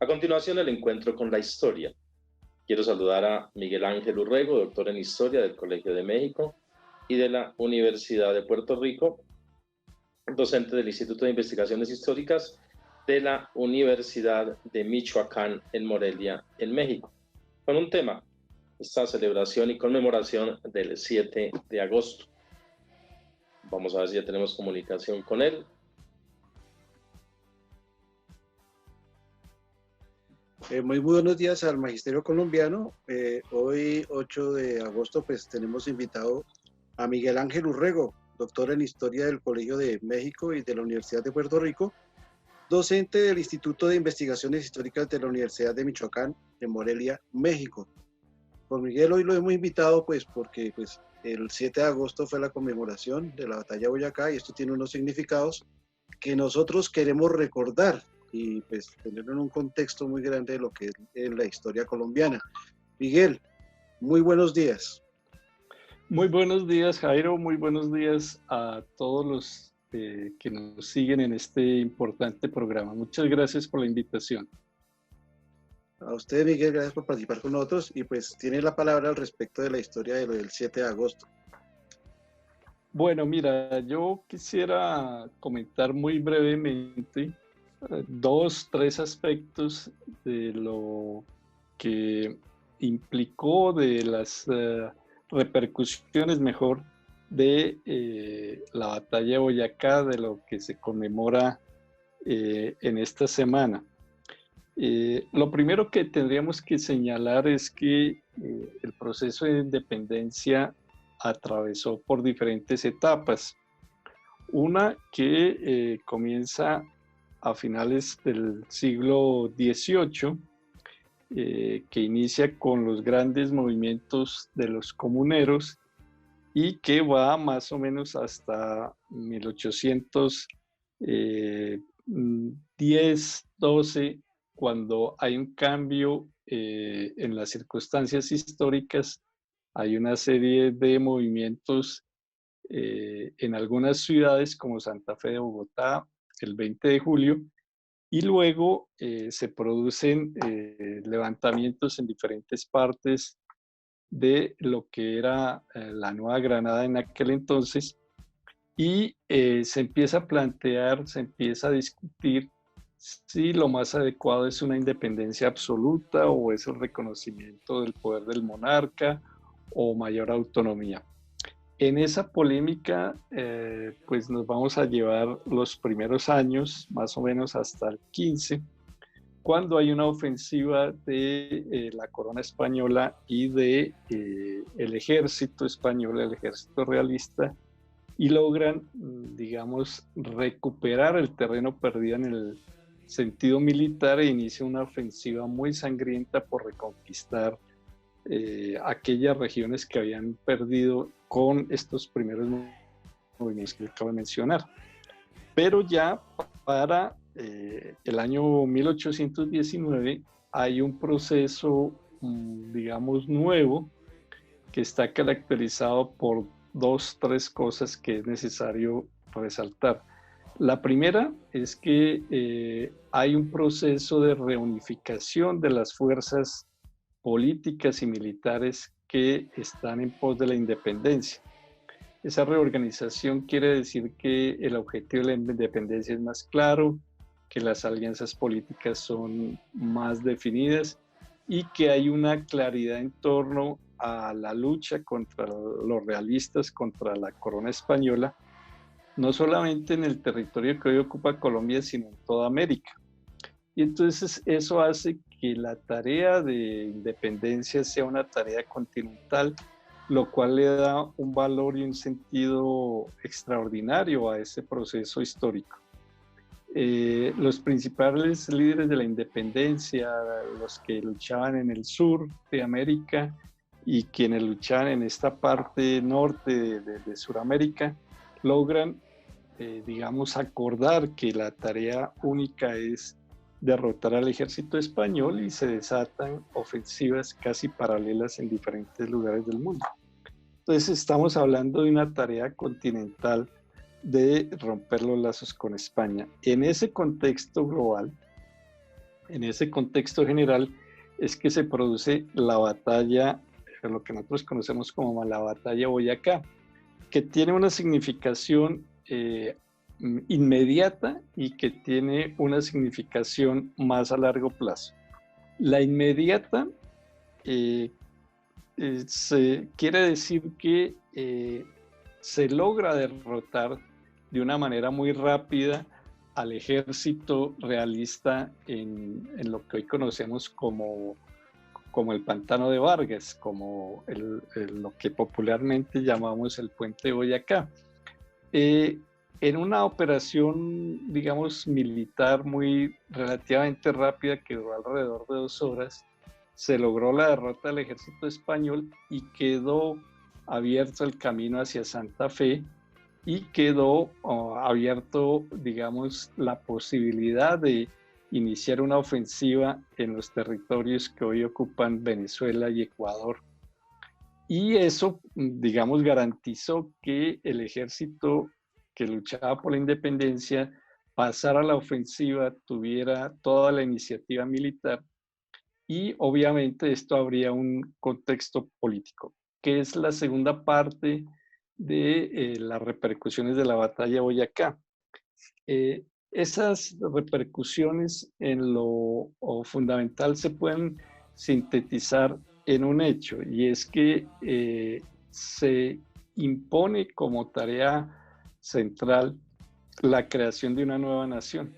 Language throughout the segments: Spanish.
A continuación, el encuentro con la historia. Quiero saludar a Miguel Ángel Urrego, doctor en Historia del Colegio de México y de la Universidad de Puerto Rico, docente del Instituto de Investigaciones Históricas de la Universidad de Michoacán en Morelia, en México, con un tema, esta celebración y conmemoración del 7 de agosto. Vamos a ver si ya tenemos comunicación con él. Muy buenos días al Magisterio Colombiano. Hoy, 8 de agosto, pues tenemos invitado a Miguel Ángel Urrego, doctor en Historia del Colegio de México y de la Universidad de Puerto Rico, docente del Instituto de Investigaciones Históricas de la Universidad de Michoacán, en Morelia, México. Por Miguel hoy lo hemos invitado pues porque pues, el 7 de agosto fue la conmemoración de la batalla de Boyacá y esto tiene unos significados que nosotros queremos recordar y pues tenerlo en un contexto muy grande de lo que es la historia colombiana. Miguel, muy buenos días. Muy buenos días, Jairo. Muy buenos días a todos los que nos siguen en este importante programa. Muchas gracias por la invitación. A usted, Miguel, gracias por participar con nosotros y pues tiene la palabra al respecto de la historia de lo del 7 de agosto. Bueno, mira, yo quisiera comentar muy brevemente tres aspectos de lo que implicó, de las repercusiones, mejor, de la batalla de Boyacá, de lo que se conmemora en esta semana. Lo primero que tendríamos que señalar es que el proceso de independencia atravesó por diferentes etapas. Una que comienza a finales del siglo XVIII, que inicia con los grandes movimientos de los comuneros y que va más o menos hasta 1810-12, cuando hay un cambio en las circunstancias históricas. Hay una serie de movimientos en algunas ciudades como Santa Fe de Bogotá, el 20 de julio, y luego se producen levantamientos en diferentes partes de lo que era la Nueva Granada en aquel entonces, y se empieza a plantear, se empieza a discutir si lo más adecuado es una independencia absoluta o es el reconocimiento del poder del monarca o mayor autonomía. En esa polémica, pues nos vamos a llevar los primeros años, más o menos hasta el 15, cuando hay una ofensiva de la corona española y de el ejército español, el ejército realista, y logran, digamos, recuperar el terreno perdido en el sentido militar e inicia una ofensiva muy sangrienta por reconquistar aquellas regiones que habían perdido con estos primeros movimientos que acabo de mencionar. Pero ya para el año 1819 hay un proceso, digamos, nuevo, que está caracterizado por tres cosas que es necesario resaltar. La primera es que hay un proceso de reunificación de las fuerzas políticas y militares que están en pos de la independencia. Esa reorganización quiere decir que el objetivo de la independencia es más claro, que las alianzas políticas son más definidas y que hay una claridad en torno a la lucha contra los realistas, contra la corona española, no solamente en el territorio que hoy ocupa Colombia, sino en toda América. Y entonces eso hace que la tarea de independencia sea una tarea continental, lo cual le da un valor y un sentido extraordinario a ese proceso histórico. Los principales líderes de la independencia, los que luchaban en el sur de América y quienes luchaban en esta parte norte de Sudamérica, logran, digamos, acordar que la tarea única es derrotar al ejército español y se desatan ofensivas casi paralelas en diferentes lugares del mundo. Entonces estamos hablando de una tarea continental de romper los lazos con España. En ese contexto global, en ese contexto general es que se produce la batalla, lo que nosotros conocemos como la batalla Boyacá, que tiene una significación inmediata y que tiene una significación más a largo plazo. La inmediata se quiere decir que se logra derrotar de una manera muy rápida al ejército realista en lo que hoy conocemos como el Pantano de Vargas, como lo que popularmente llamamos el Puente de Boyacá. En una operación, digamos, militar muy relativamente rápida, que duró alrededor de 2 horas, se logró la derrota del ejército español y quedó abierto el camino hacia Santa Fe y quedó abierto, digamos, la posibilidad de iniciar una ofensiva en los territorios que hoy ocupan Venezuela y Ecuador. Y eso, digamos, garantizó que el ejército que luchaba por la independencia pasara a la ofensiva, tuviera toda la iniciativa militar y obviamente esto habría un contexto político, que es la segunda parte de las repercusiones de la batalla de Boyacá. Esas repercusiones en lo fundamental se pueden sintetizar en un hecho, y es que se impone como tarea central la creación de una nueva nación.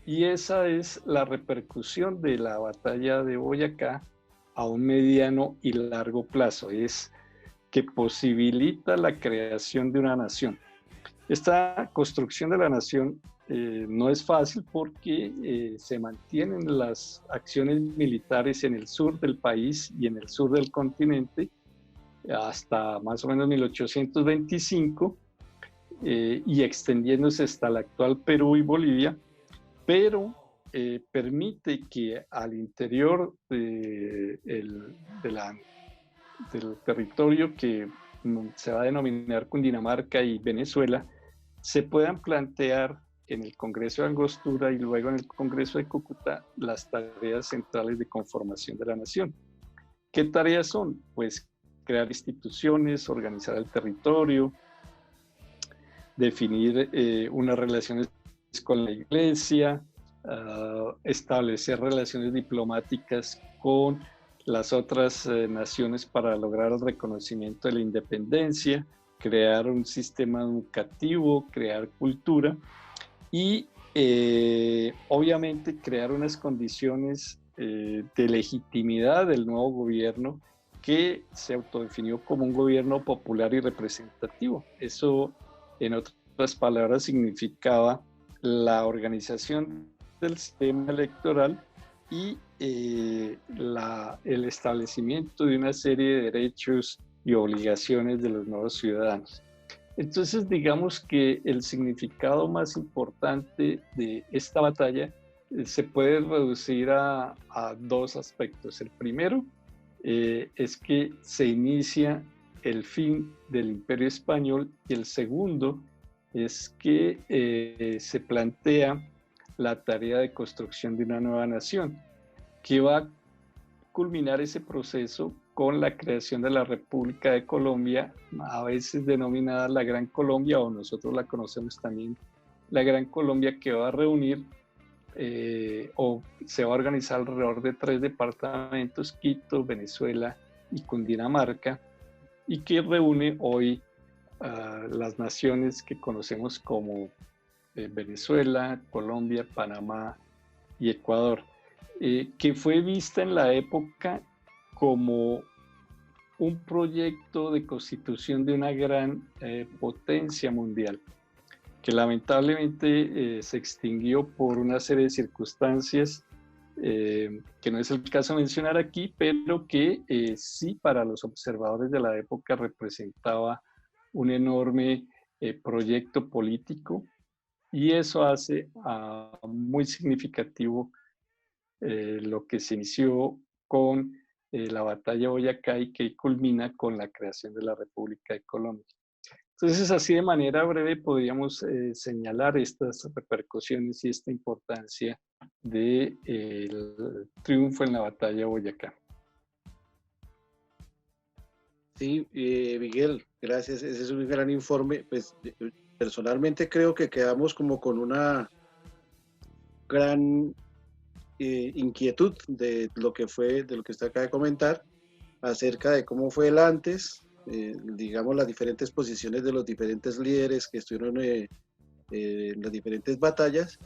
Y esa es la repercusión de la batalla de Boyacá a un mediano y largo plazo, es que posibilita la creación de una nación. Esta construcción de la nación no es fácil porque se mantienen las acciones militares en el sur del país y en el sur del continente hasta más o menos 1825 y extendiéndose hasta el actual Perú y Bolivia, pero permite que al interior del territorio que se va a denominar Cundinamarca y Venezuela, se puedan plantear en el Congreso de Angostura y luego en el Congreso de Cúcuta las tareas centrales de conformación de la nación. ¿Qué tareas son? Pues crear instituciones, organizar el territorio, definir unas relaciones con la Iglesia, establecer relaciones diplomáticas con las otras naciones para lograr el reconocimiento de la independencia, crear un sistema educativo, crear cultura y obviamente crear unas condiciones de legitimidad del nuevo gobierno que se autodefinió como un gobierno popular y representativo. Eso, en otras palabras, significaba la organización del sistema electoral y el establecimiento de una serie de derechos y obligaciones de los nuevos ciudadanos. Entonces, digamos que el significado más importante de esta batalla se puede reducir a 2 aspectos. El primero es que se inicia el fin del Imperio Español y el segundo es que se plantea la tarea de construcción de una nueva nación, que va a culminar ese proceso con la creación de la República de Colombia, a veces denominada la Gran Colombia, o nosotros la conocemos también la Gran Colombia, que va a reunir o se va a organizar alrededor de 3 departamentos, Quito, Venezuela y Cundinamarca, y que reúne hoy las naciones que conocemos como Venezuela, Colombia, Panamá y Ecuador, que fue vista en la época como un proyecto de constitución de una gran potencia mundial, que lamentablemente se extinguió por una serie de circunstancias que no es el caso mencionar aquí, pero que sí para los observadores de la época representaba un enorme proyecto político y eso hace muy significativo lo que se inició con la batalla de Boyacá y que culmina con la creación de la República de Colombia. Entonces, así de manera breve podríamos señalar estas repercusiones y esta importancia del triunfo en la batalla de Boyacá. Sí, Miguel, gracias. Ese es un gran informe. Pues personalmente creo que quedamos como con una gran inquietud de lo que fue, de lo que usted acaba de comentar, acerca de cómo fue el antes, digamos, las diferentes posiciones de los diferentes líderes que estuvieron en las diferentes batallas,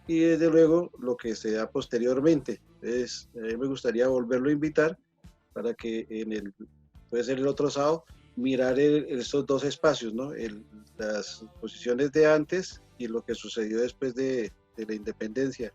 y desde luego lo que se da posteriormente. Entonces, a mí me gustaría volverlo a invitar para que puede ser el otro sábado, mirar esos dos espacios, ¿no? Las posiciones de antes y lo que sucedió después de la independencia.